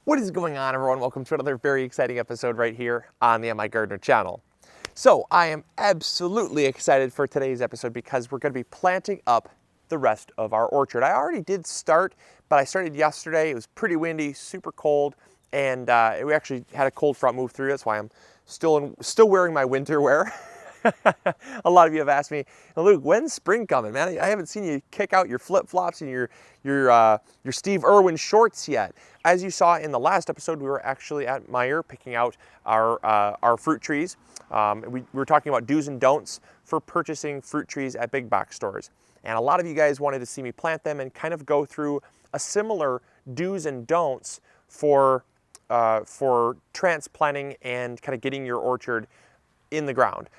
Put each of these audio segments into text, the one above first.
What is going on, everyone? Welcome to another very exciting episode right here on the MIgardener channel. So I am absolutely excited for today's episode because we're going to be planting up the rest of our orchard. I already did start, but I started yesterday. It was pretty windy, super cold, and we actually had a cold front move through. That's why I'm still wearing my winter wear. A lot of you have asked me, Luke, when's spring coming, man? I haven't seen you kick out your flip-flops and your Steve Irwin shorts yet. As you saw in the last episode, we were actually at Meijer picking out our fruit trees. We were talking about do's and don'ts for purchasing fruit trees at big box stores. And a lot of you guys wanted to see me plant them and kind of go through a similar do's and don'ts for transplanting and kind of getting your orchard in the ground.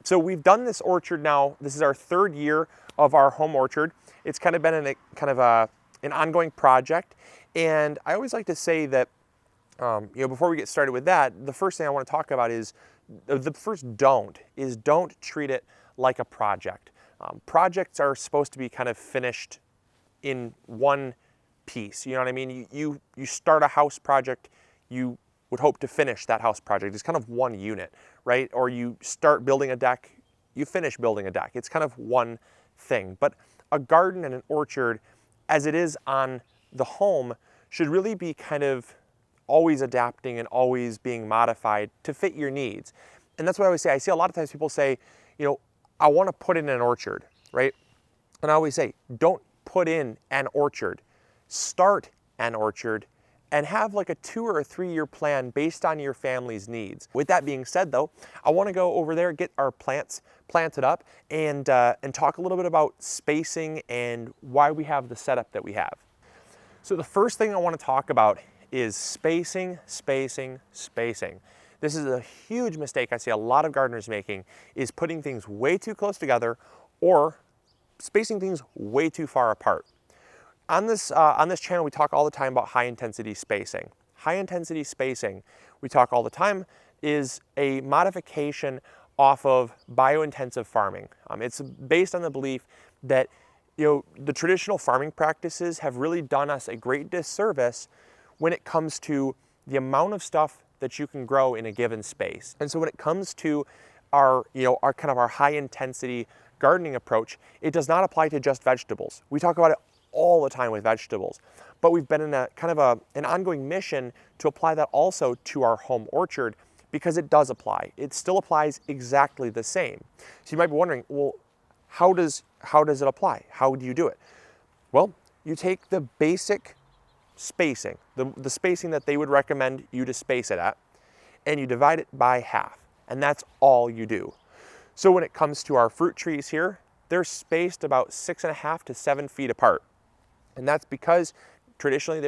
So we've done this orchard now. This is our third year of our home orchard. It's kind of been an ongoing project. And I always like to say that, before we get started with that, the first thing I want to talk about is the first don't treat it like a project. Projects are supposed to be kind of finished in one piece. You know what I mean? You start a house project, you would hope to finish that house project. It's kind of one unit, right? Or you start building a deck, you finish building a deck. It's kind of one thing. But a garden and an orchard, as it is on the home, should really be kind of always adapting and always being modified to fit your needs. And that's what I always say. I see a lot of times people say, I want to put in an orchard, right? And I always say, don't put in an orchard. Start an orchard and have like a 2 or 3 year plan based on your family's needs. With that being said though, I want to go over there, get our plants planted up and talk a little bit about spacing and why we have the setup that we have. So the first thing I want to talk about is spacing. This is a huge mistake I see a lot of gardeners making, is putting things way too close together or spacing things way too far apart. On this channel, we talk all the time about high intensity spacing. High intensity spacing, we talk all the time, is a modification off of biointensive farming. It's based on the belief that the traditional farming practices have really done us a great disservice when it comes to the amount of stuff that you can grow in a given space. And so when it comes to our high intensity gardening approach, it does not apply to just vegetables. We talk about it all the time with vegetables, but we've been in a kind of an ongoing mission to apply that also to our home orchard because it does apply. It still applies exactly the same. So you might be wondering, well, how does it apply? How do you do it? Well, you take the basic spacing, the spacing that they would recommend you to space it at, and you divide it by half, and that's all you do. So when it comes to our fruit trees here, they're spaced about 6.5 to 7 feet apart. And that's because traditionally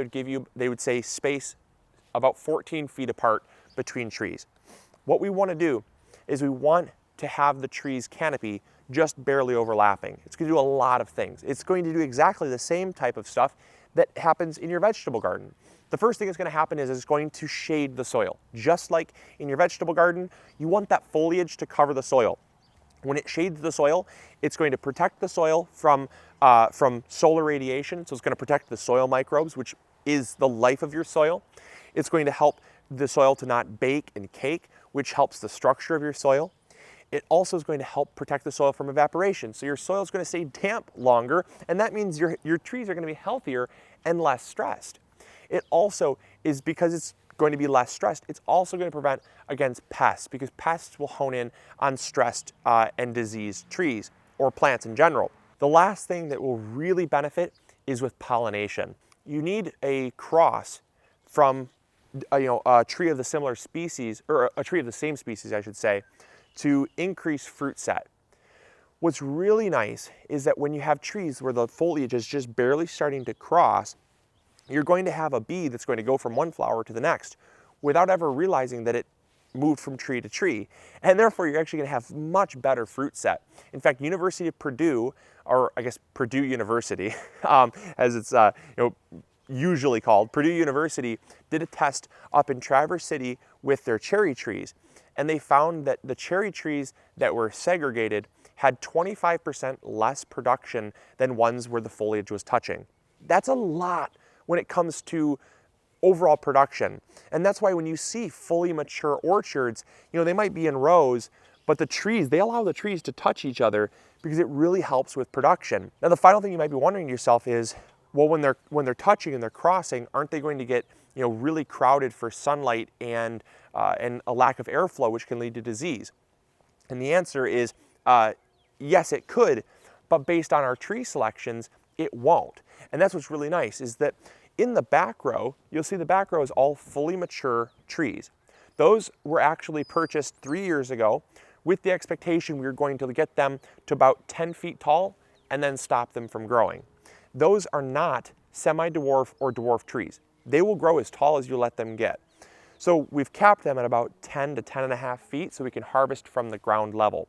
they would say space about 14 feet apart between trees. What we want to do is we want to have the tree's canopy just barely overlapping. It's going to do a lot of things. It's going to do exactly the same type of stuff that happens in your vegetable garden. The first thing that's going to happen is it's going to shade the soil. Just like in your vegetable garden, you want that foliage to cover the soil. When it shades the soil, it's going to protect the soil from solar radiation. So it's going to protect the soil microbes, which is the life of your soil. It's going to help the soil to not bake and cake, which helps the structure of your soil. It also is going to help protect the soil from evaporation. So your soil is going to stay damp longer, and that means your trees are going to be healthier and less stressed. It also is, because it's going to be less stressed, it's also going to prevent against pests, because pests will hone in on stressed and diseased trees or plants in general. The last thing that will really benefit is with pollination. You need a cross from a tree of the similar species, or a tree of the same species, I should say, to increase fruit set. What's really nice is that when you have trees where the foliage is just barely starting to cross, you're going to have a bee that's going to go from one flower to the next without ever realizing that it moved from tree to tree. And therefore, you're actually going to have much better fruit set. In fact, University of Purdue, or I guess Purdue University, as it's usually called, Purdue University did a test up in Traverse City with their cherry trees. And they found that the cherry trees that were segregated had 25% less production than ones where the foliage was touching. That's a lot when it comes to overall production. And that's why when you see fully mature orchards, they might be in rows, but the trees, they allow the trees to touch each other because it really helps with production. Now, the final thing you might be wondering to yourself is, well, when they're touching and they're crossing, aren't they going to get really crowded for sunlight and a lack of airflow, which can lead to disease? And the answer is yes, it could, but based on our tree selections, it won't. And that's what's really nice, is that in the back row, you'll see the back row is all fully mature trees. Those were actually purchased 3 years ago with the expectation we were going to get them to about 10 feet tall and then stop them from growing. Those are not semi-dwarf or dwarf trees. They will grow as tall as you let them get. So we've capped them at about 10 to 10.5 feet so we can harvest from the ground level.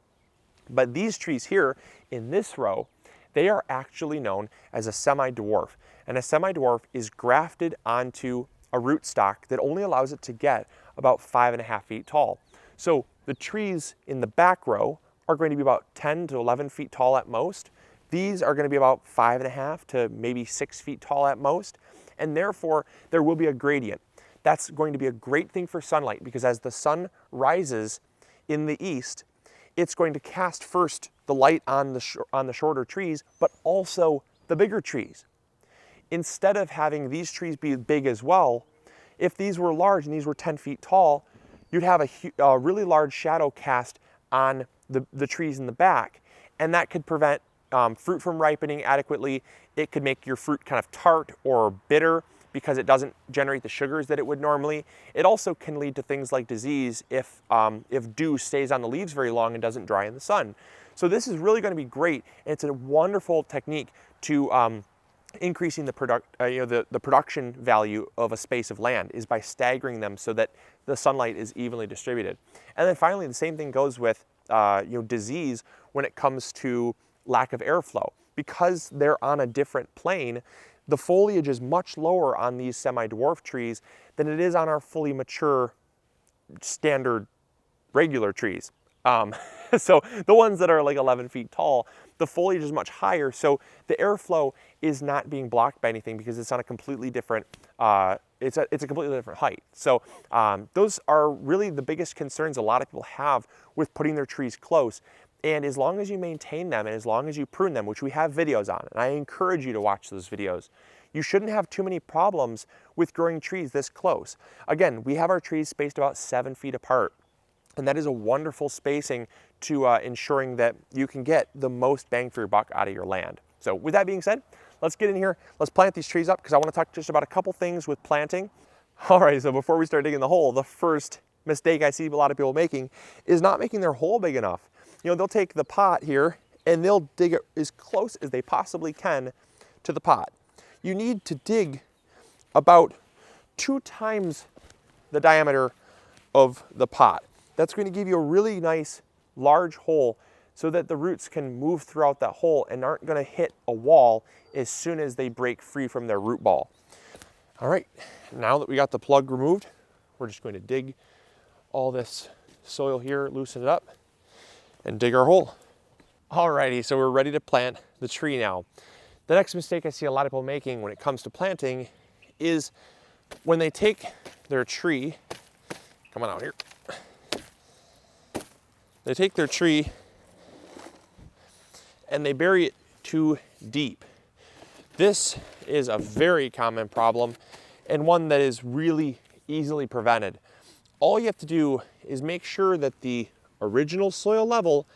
But these trees here in this row, they are actually known as a semi-dwarf. And a semi-dwarf is grafted onto a rootstock that only allows it to get about 5.5 feet tall. So the trees in the back row are going to be about 10 to 11 feet tall at most. These are going to be about 5.5 to maybe 6 feet tall at most. And therefore, there will be a gradient. That's going to be a great thing for sunlight, because as the sun rises in the east, it's going to cast first the light on the shorter trees, but also the bigger trees. Instead of having these trees be big as well, if these were large and these were 10 feet tall, you'd have a really large shadow cast on the trees in the back, and that could prevent fruit from ripening adequately. It could make your fruit kind of tart or bitter because it doesn't generate the sugars that it would normally. It also can lead to things like disease if dew stays on the leaves very long and doesn't dry in the sun. So this is really going to be great. It's a wonderful technique to increasing the production value of a space of land, is by staggering them so that the sunlight is evenly distributed. And then finally, the same thing goes with disease when it comes to lack of airflow. Because they're on a different plane, the foliage is much lower on these semi-dwarf trees than it is on our fully mature standard regular trees. So the ones that are like 11 feet tall, the foliage is much higher, so the airflow is not being blocked by anything because it's on a completely different, it's a completely different height. So those are really the biggest concerns a lot of people have with putting their trees close. And as long as you maintain them and as long as you prune them, which we have videos on, and I encourage you to watch those videos, you shouldn't have too many problems with growing trees this close. Again, we have our trees spaced about 7 feet apart, and that is a wonderful spacing to ensuring that you can get the most bang for your buck out of your land. So with that being said, let's get in here, let's plant these trees up, because I want to talk just about a couple things with planting. All right, so before we start digging the hole, the first mistake I see a lot of people making is not making their hole big enough. They'll take the pot here and they'll dig it as close as they possibly can to the pot. You need to dig about 2 times the diameter of the pot. That's going to give you a really nice large hole so that the roots can move throughout that hole and aren't going to hit a wall as soon as they break free from their root ball. All right, now that we got the plug removed, we're just going to dig all this soil here, loosen it up, and dig our hole. Alrighty, so we're ready to plant the tree now. The next mistake I see a lot of people making when it comes to planting is when they take their tree, come on out here. They take their tree and they bury it too deep. This is a very common problem and one that is really easily prevented. All you have to do is make sure that the original soil level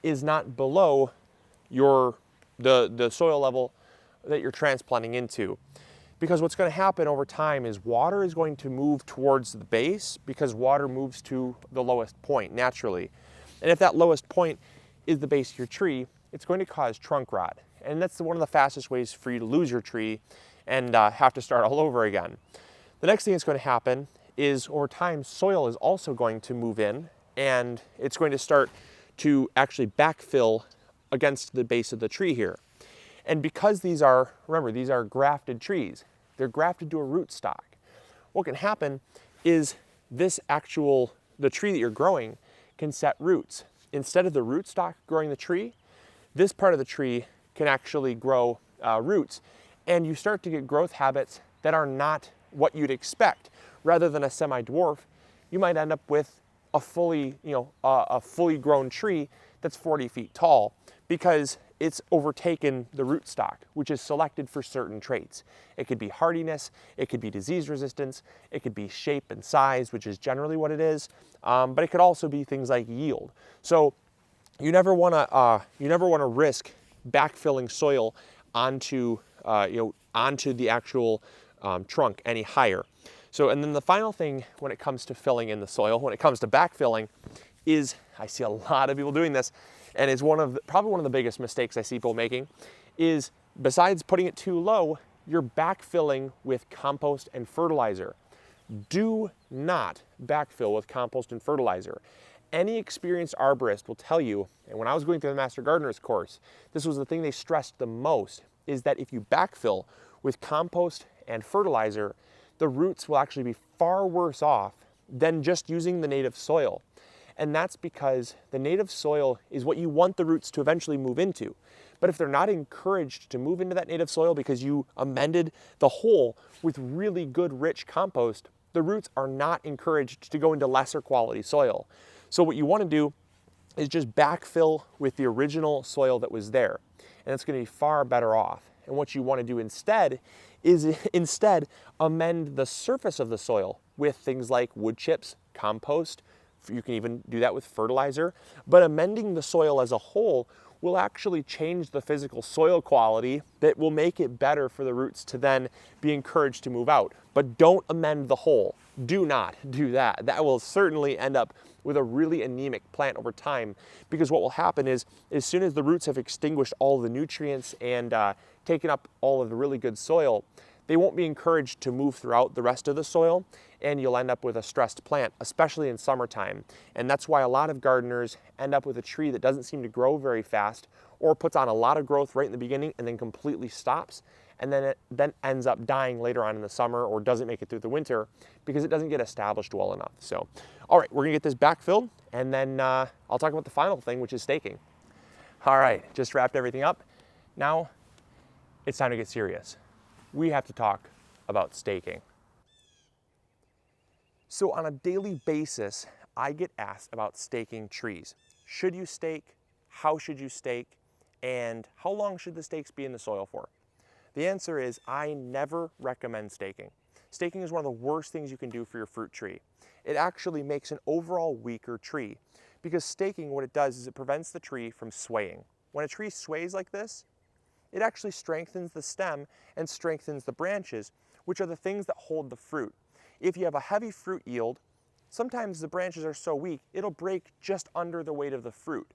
is not below the soil level that you're transplanting into. Because what's going to happen over time is water is going to move towards the base because water moves to the lowest point naturally. And if that lowest point is the base of your tree, it's going to cause trunk rot. And that's one of the fastest ways for you to lose your tree and have to start all over again. The next thing that's going to happen is over time, soil is also going to move in and it's going to start to actually backfill against the base of the tree here. And because these are, remember, these are grafted trees, they're grafted to a rootstock. What can happen is the tree that you're growing can set roots. Instead of the rootstock growing the tree, this part of the tree can actually grow roots. And you start to get growth habits that are not what you'd expect. Rather than a semi-dwarf, you might end up with a fully, a fully grown tree that's 40 feet tall because it's overtaken the rootstock, which is selected for certain traits. It could be hardiness, it could be disease resistance, it could be shape and size, which is generally what it is, but it could also be things like yield. So you never want to risk backfilling soil onto onto the actual trunk any higher. So, and then the final thing when it comes to filling in the soil, when it comes to backfilling, is I see a lot of people doing this, and it's probably one of the biggest mistakes I see people making, is besides putting it too low, you're backfilling with compost and fertilizer. Do not backfill with compost and fertilizer. Any experienced arborist will tell you, and when I was going through the Master Gardener's course, this was the thing they stressed the most, is that if you backfill with compost and fertilizer, the roots will actually be far worse off than just using the native soil. And that's because the native soil is what you want the roots to eventually move into. But if they're not encouraged to move into that native soil because you amended the hole with really good rich compost, the roots are not encouraged to go into lesser quality soil. So what you want to do is just backfill with the original soil that was there. And it's going to be far better off. And what you want to do instead is amend the surface of the soil with things like wood chips, compost. You can even do that with fertilizer. But amending the soil as a whole will actually change the physical soil quality that will make it better for the roots to then be encouraged to move out. But don't amend the hole. Do not do that. That will certainly end up with a really anemic plant over time, because what will happen is as soon as the roots have extinguished all of the nutrients and taken up all of the really good soil, they won't be encouraged to move throughout the rest of the soil, and you'll end up with a stressed plant, especially in summertime. And that's why a lot of gardeners end up with a tree that doesn't seem to grow very fast, or puts on a lot of growth right in the beginning and then completely stops, and then it ends up dying later on in the summer or doesn't make it through the winter because it doesn't get established well enough. So, all right, we're gonna get this backfilled, and then I'll talk about the final thing, which is staking. All right, just wrapped everything up. Now it's time to get serious. We have to talk about staking. So on a daily basis, I get asked about staking trees. Should you stake? How should you stake? And how long should the stakes be in the soil for? The answer is I never recommend staking. Staking is one of the worst things you can do for your fruit tree. It actually makes an overall weaker tree, because staking, what it does is it prevents the tree from swaying. When a tree sways like this, it actually strengthens the stem and strengthens the branches, which are the things that hold the fruit. If you have a heavy fruit yield, sometimes the branches are so weak, it'll break just under the weight of the fruit.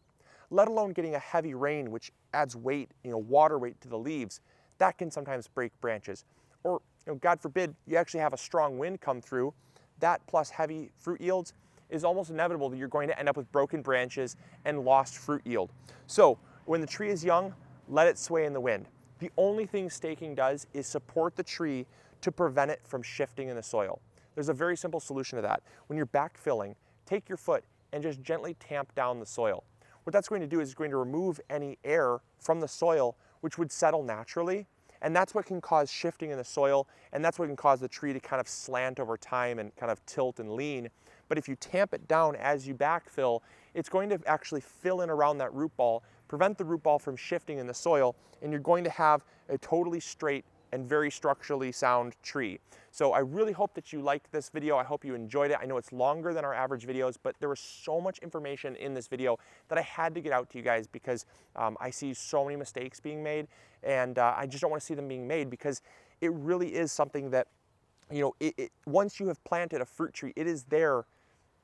Let alone getting a heavy rain, which adds weight, water weight to the leaves, that can sometimes break branches. Or, God forbid, you actually have a strong wind come through, that plus heavy fruit yields is almost inevitable that you're going to end up with broken branches and lost fruit yield. So when the tree is young, let it sway in the wind. The only thing staking does is support the tree to prevent it from shifting in the soil. There's a very simple solution to that. When you're backfilling, take your foot and just gently tamp down the soil. What that's going to do is it's going to remove any air from the soil, which would settle naturally. And that's what can cause shifting in the soil, and that's what can cause the tree to kind of slant over time and kind of tilt and lean. But if you tamp it down as you backfill, it's going to actually fill in around that root ball, prevent the root ball from shifting in the soil, and you're going to have a totally straight and very structurally sound tree. So I really hope that you liked this video. I hope you enjoyed it. I know it's longer than our average videos, but there was so much information in this video that I had to get out to you guys, because I see so many mistakes being made, and I just don't want to see them being made, because it really is something that, once you have planted a fruit tree, it is there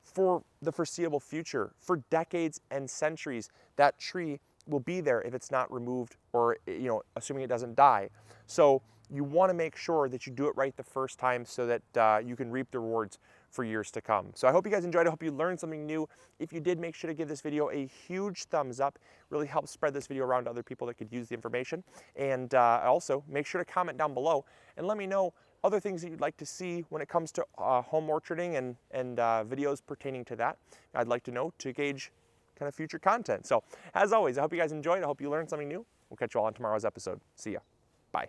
for the foreseeable future, for decades and centuries. That tree will be there if it's not removed, or assuming it doesn't die. So you want to make sure that you do it right the first time, so that you can reap the rewards for years to come. So I hope you guys enjoyed. I hope you learned something new. If you did, make sure to give this video a huge thumbs up. Really helps spread this video around to other people that could use the information. And also make sure to comment down below and let me know other things that you'd like to see when it comes to home orcharding and videos pertaining to that. I'd like to know to gauge kind of future content. So as always, I hope you guys enjoyed. I hope you learned something new. We'll catch you all on tomorrow's episode. See ya. Bye.